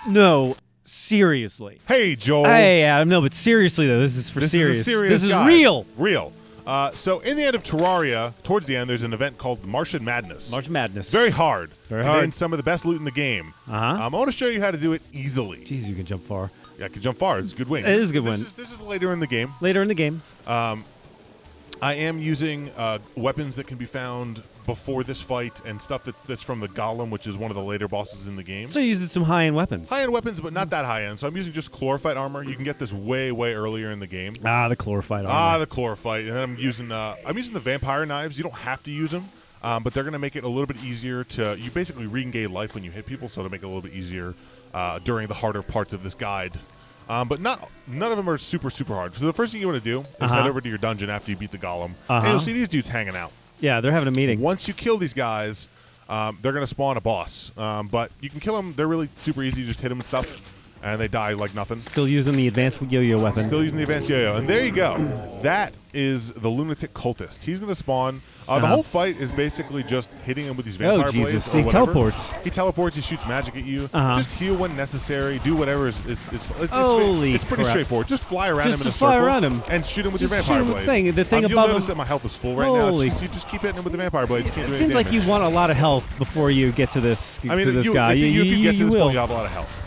No, seriously. Hey, Joel. Hey, Adam. No, but seriously though, this is for serious. Is a serious this guy. is real. Real. So in the end of Terraria, towards the end, there's an event called Martian Madness. Martian Madness. Very hard. Very and hard. then some of the best loot in the game. I want to show you how to do it easily. Jeez, you can jump far. Yeah, I can jump far. It's a good win. It is a good win. This is later in the game. Later in the game. I am using weapons that can be found before this fight and stuff that's from the Golem, which is one of the later bosses in the game. So you're using some high-end weapons. High-end weapons, but not that high-end. So I'm using just chlorophyte armor. You can get this way, way earlier in the game. The chlorophyte armor. The chlorophyte. And then I'm using the vampire knives. You don't have to use them, but they're going to make it a little bit easier to... You basically regain life when you hit people, so to make it a little bit easier during the harder parts of this guide. But none of them are super, super hard. So the first thing you want to do is head over to your dungeon after you beat the Golem. And you'll see these dudes hanging out. Yeah, they're having a meeting. Once you kill these guys, they're going to spawn a boss. But you can kill them. They're really super easy. You just hit them and stuff, and they die like nothing. Still using the advanced yo-yo weapon. Still using the advanced yo-yo. And there you go. That is the Lunatic Cultist. He's going to spawn. The whole fight is basically just hitting him with these vampire blades. Jesus. Or He whatever. teleports. He teleports. He shoots magic at you. Just heal when necessary. Do whatever is Holy it's pretty crap. straightforward. Just fly around him in a fly circle around him. and shoot him with Just your vampire shoot him blades. with the thing you'll above notice him. that my health is full right now. Holy. You just keep hitting him with the vampire blades. You can't do It any seems like damage. you want a lot of health before you get to this. I mean, to this if guy. you get to this will. point, you have a lot of health.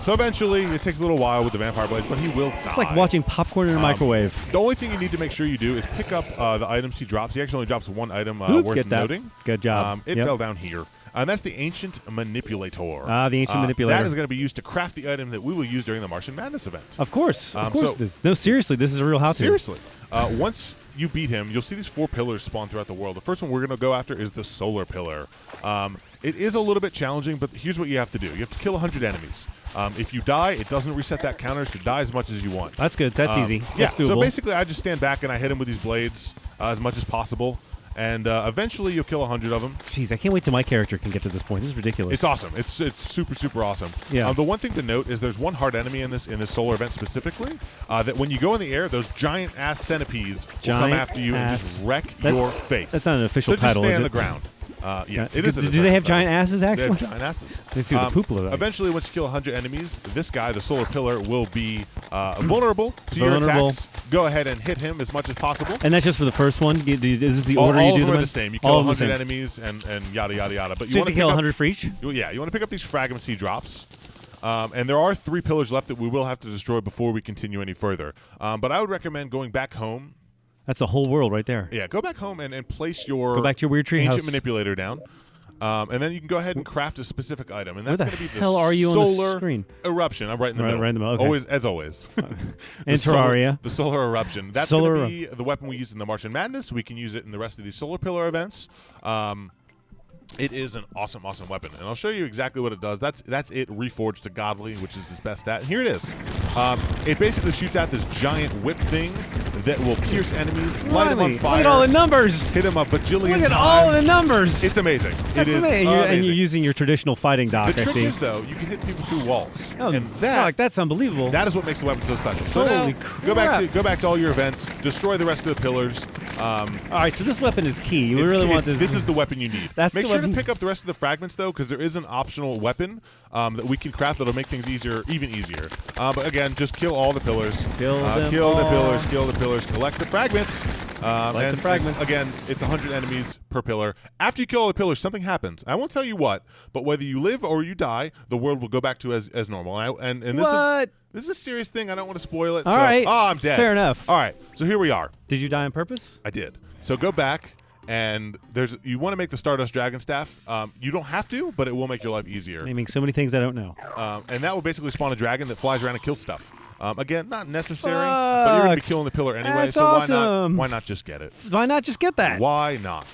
So eventually, it takes a little while with the vampire blades, but he will die. It's like watching popcorn in a microwave. The only thing you need to make sure you do is pick up the items he drops. He actually only drops one item worth Get that. noting. Good job. It fell down here. And that's the Ancient Manipulator. The Ancient Manipulator. That is going to be used to craft the item that we will use during the Martian Madness event. Of course. Of course so- it is. No, seriously, this is a real how-to. Seriously. Once you beat him, you'll see these 4 pillars spawn throughout the world. The first one we're going to go after is the Solar Pillar. It is a little bit challenging, but here's what you have to do. You have to kill 100 enemies. If you die, it doesn't reset that counter, so die as much as you want. That's good. That's easy. Yeah, That's doable. so basically I just stand back and I hit him with these blades as much as possible, and eventually you'll kill 100 of them. Jeez, I can't wait till my character can get to this point. This is ridiculous. It's awesome. It's super, super awesome. Yeah. The one thing to note is there's one hard enemy in this solar event specifically, that when you go in the air, those giant-ass centipedes will come after you and just wreck your face. That's not an official so title, just stay is on it? the ground. Yeah, it do, is. do they have giant asses, They actually? have giant asses. They see the poop of that. Eventually, once you kill 100 enemies, this guy, the Solar Pillar, will be vulnerable to your attacks. Go ahead and hit him as much as possible. And that's just for the first one? Is this the order all you do of them them are in? the same. You kill 100 enemies and yada, yada, yada. But So you have to kill 100 for each? Yeah, you want to pick up these fragments he drops. And there are 3 pillars left that we will have to destroy before we continue any further. But I would recommend going back home. That's the whole world right there. Yeah, go back home and place your Go back to your weird tree Ancient house. Manipulator down. And then you can go ahead and craft a specific item. And that's Where going the to be the hell are you on the Solar screen? Eruption. I'm right in the middle. Right in the middle, okay. Always, as always. And Terraria. The Solar Eruption. That's going to be the weapon we use in the Martian Madness. We can use it in the rest of these Solar Pillar events. It is an awesome, awesome weapon, and I'll show you exactly what it does. That's it reforged to Godly, which is his best stat. And here it is. It basically shoots out this giant whip thing that will pierce enemies, light them on fire. Look at all the numbers. Hit them a bajillion times. Look at all the numbers. It's amazing. That's amazing. And you're using your traditional fighting dock, The I trick see. is, though, you can hit people through walls. Oh, and fuck, that's unbelievable. That is what makes the weapon so special. So Holy now, crap. go back to all your events, destroy the rest of the pillars. All right, so this weapon is key. You really want this. This is the weapon you need. That's Make the sure weapon. to pick up the rest of the fragments, though, because there is an optional weapon that we can craft that'll make things even easier. But again, just kill all the pillars. Kill them kill the all. pillars. Kill the pillars. Collect the fragments. Collect the fragments. And again, it's 100 enemies per pillar. After you kill all the pillars, something happens. I won't tell you what, but whether you live or you die, the world will go back to as normal. And What? this is a serious thing. I don't want to spoil it. All right. Oh, I'm dead. Fair enough. All right. So here we are. Did you die on purpose? I did. So go back, and you want to make the Stardust Dragon Staff. You don't have to, but it will make your life easier. Naming so many things I don't know. And that will basically spawn a dragon that flies around and kills stuff. Again, not necessary, but you're going to be killing the pillar anyway, That's so awesome. why not just get it? Why not just get that? Why not?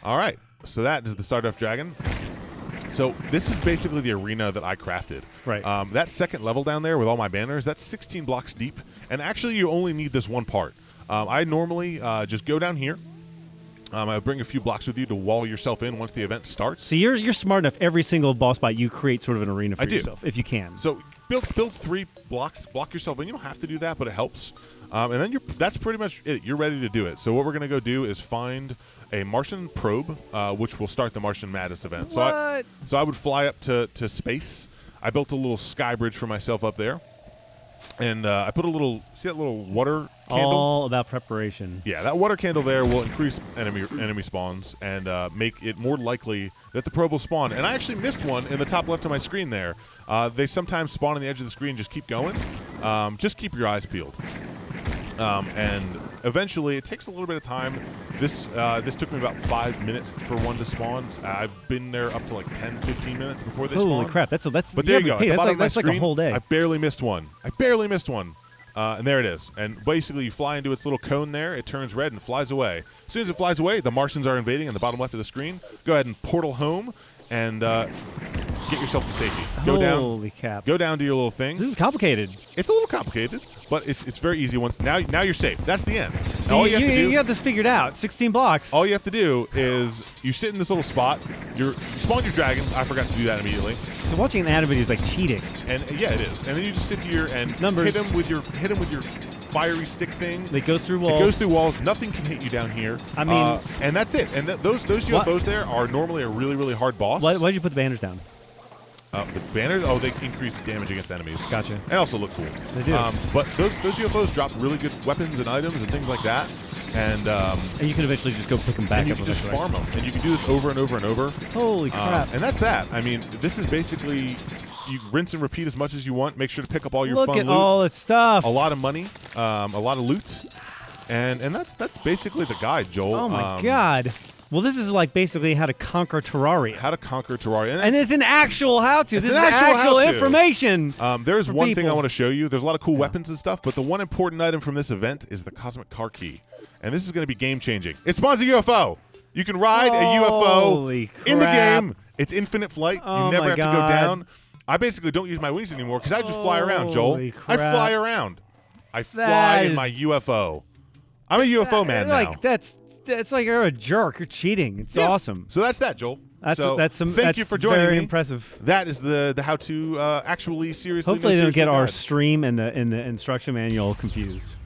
All right, so that is the Stardust Dragon. So this is basically the arena that I crafted. Right. That second level down there with all my banners, that's 16 blocks deep, and actually you only need this one part. I normally just go down here. I bring a few blocks with you to wall yourself in once the event starts. So you're smart enough. Every single boss fight, you create sort of an arena for I do. yourself, if you can. So build 3 blocks, block yourself in. You don't have to do that, but it helps. And then that's pretty much it. You're ready to do it. So what we're going to go do is find a Martian probe, which will start the Martian Madness event. So I would fly up to space. I built a little sky bridge for myself up there. And I put a little, see that little water candle? All about preparation. Yeah, that water candle there will increase enemy spawns and make it more likely that the probe will spawn. And I actually missed one in the top left of my screen there. They sometimes spawn on the edge of the screen. Just keep going. Just keep your eyes peeled. And eventually, it takes a little bit of time. This took me about 5 minutes for one to spawn. I've been there up to like 10, 15 minutes before they spawn. Holy crap! That's. But there you go. Hey, At the bottom of my that's like a screen, whole day. I barely missed one. And there it is. And basically, you fly into its little cone there. It turns red and flies away. As soon as it flies away, the Martians are invading in the bottom left of the screen. Go ahead and portal home and get yourself to safety. Go down. Holy cap! Go down to your little thing. This is complicated. It's a little complicated, but it's very easy. Once now you're safe. That's the end. So All you have to do. You got this figured out. 16 blocks. All you have to do is you sit in this little spot. You spawn your dragon. I forgot to do that immediately. So watching an anime video is like cheating. And yeah, it is. And then you just sit here and hit him with your fiery stick thing. They go through walls. It goes through walls. Nothing can hit you down here. I mean, and that's it. And those UFOs there are normally a really, really hard boss. Why did you put the banners down? The banners, they increase damage against enemies. Gotcha. And also look cool. They do. But those UFOs drop really good weapons and items and things like that. And you can eventually just go pick them back and you up. can just farm them. And you can do this over and over and over. Holy crap. And that's that. I mean, this is basically, you rinse and repeat as much as you want. Make sure to pick up all your Look fun at loot. all the stuff. A lot of money, a lot of loot. And that's basically the guide, Joel. Oh my god. Well, this is like basically how to conquer Terraria. How to conquer Terraria. And it's an actual how-to. This is an actual actual how-to. information. There's one thing I people. want to show you. There's a lot of cool weapons and stuff, but the one important item from this event is the Cosmic Car Key. And this is going to be game-changing. It spawns a UFO. You can ride a Holy UFO in the crap. game. It's infinite flight. Oh you never my have to go God. down. I basically don't use my wings anymore because I just fly around, Joel. Holy I crap. fly around. I fly That in is- my UFO. I'm a UFO man now. Like that's like you're a jerk. You're cheating. It's Yeah. awesome. So that's that, Joel. That's some. Thank you for joining very me. impressive. That is the how-to actually seriously. Hopefully, they don't get our guide. stream and the instruction manual confused.